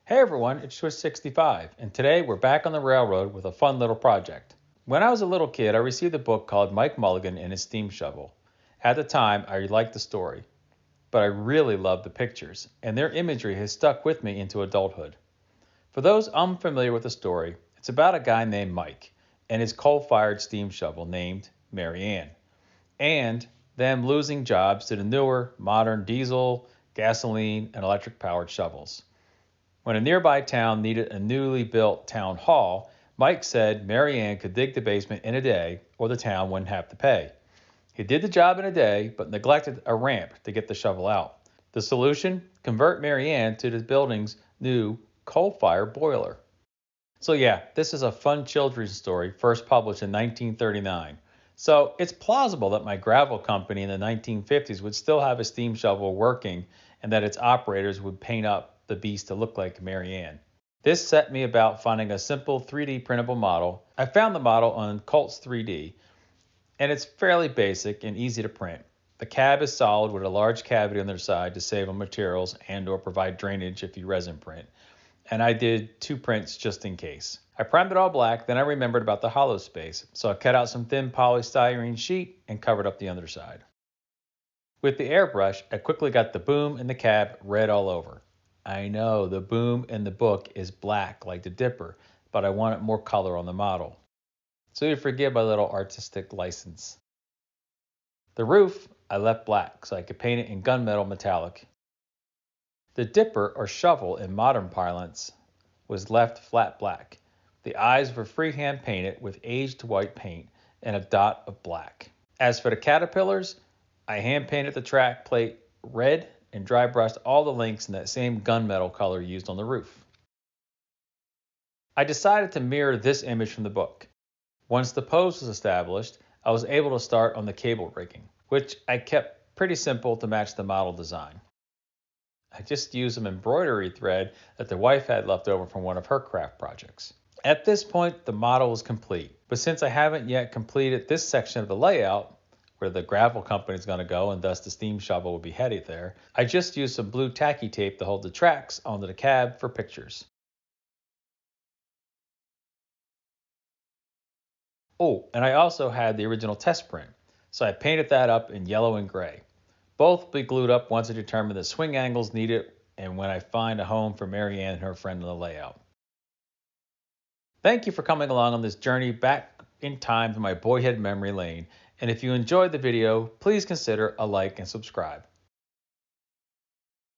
Hey everyone, it's Swiss65, and today we're back on the railroad with a fun little project. When I was a little kid, I received a book called Mike Mulligan and His Steam Shovel. At the time, I liked the story, but I really loved the pictures, and their imagery has stuck with me into adulthood. For those unfamiliar with the story, it's about a guy named Mike and his coal-fired steam shovel named Mary Ann, and them losing jobs to the newer, modern diesel, gasoline, and electric-powered shovels. When a nearby town needed a newly built town hall, Mike said Mary Ann could dig the basement in a day or the town wouldn't have to pay. He did the job in a day, but neglected a ramp to get the shovel out. The solution? Convert Mary Ann to the building's new coal-fired boiler. So yeah, this is a fun children's story first published in 1939. So it's plausible that my gravel company in the 1950s would still have a steam shovel working and that its operators would paint up the beast to look like Mary Ann. This set me about finding a simple 3D printable model. I found the model on Colts 3D, and it's fairly basic and easy to print. The cab is solid with a large cavity on their side to save on materials and or provide drainage if you resin print. And I did 2 prints just in case. I primed it all black, then I remembered about the hollow space, so I cut out some thin polystyrene sheet and covered up the underside. With the airbrush, I quickly got the boom and the cab red all over. I know the boom in the book is black like the dipper, but I wanted more color on the model. So you forgive my little artistic license. The roof I left black so I could paint it in gunmetal metallic. The dipper, or shovel in modern parlance, was left flat black. The eyes were freehand painted with aged white paint and a dot of black. As for the caterpillars, I hand painted the track plate red and dry brushed all the links in that same gunmetal color used on the roof. I decided to mirror this image from the book. Once the pose was established, I was able to start on the cable rigging, which I kept pretty simple to match the model design. I just used some embroidery thread that the wife had left over from one of her craft projects. At this point, the model was complete, but since I haven't yet completed this section of the layout, where the gravel company is going to go and thus the steam shovel will be headed there, I just used some blue tacky tape to hold the tracks onto the cab for pictures. Oh, and I also had the original test print, so I painted that up in yellow and gray. Both will be glued up once I determine the swing angles needed and when I find a home for Mary Ann and her friend in the layout. Thank you for coming along on this journey back in time to my boyhood memory lane, and if you enjoyed the video, please consider a like and subscribe.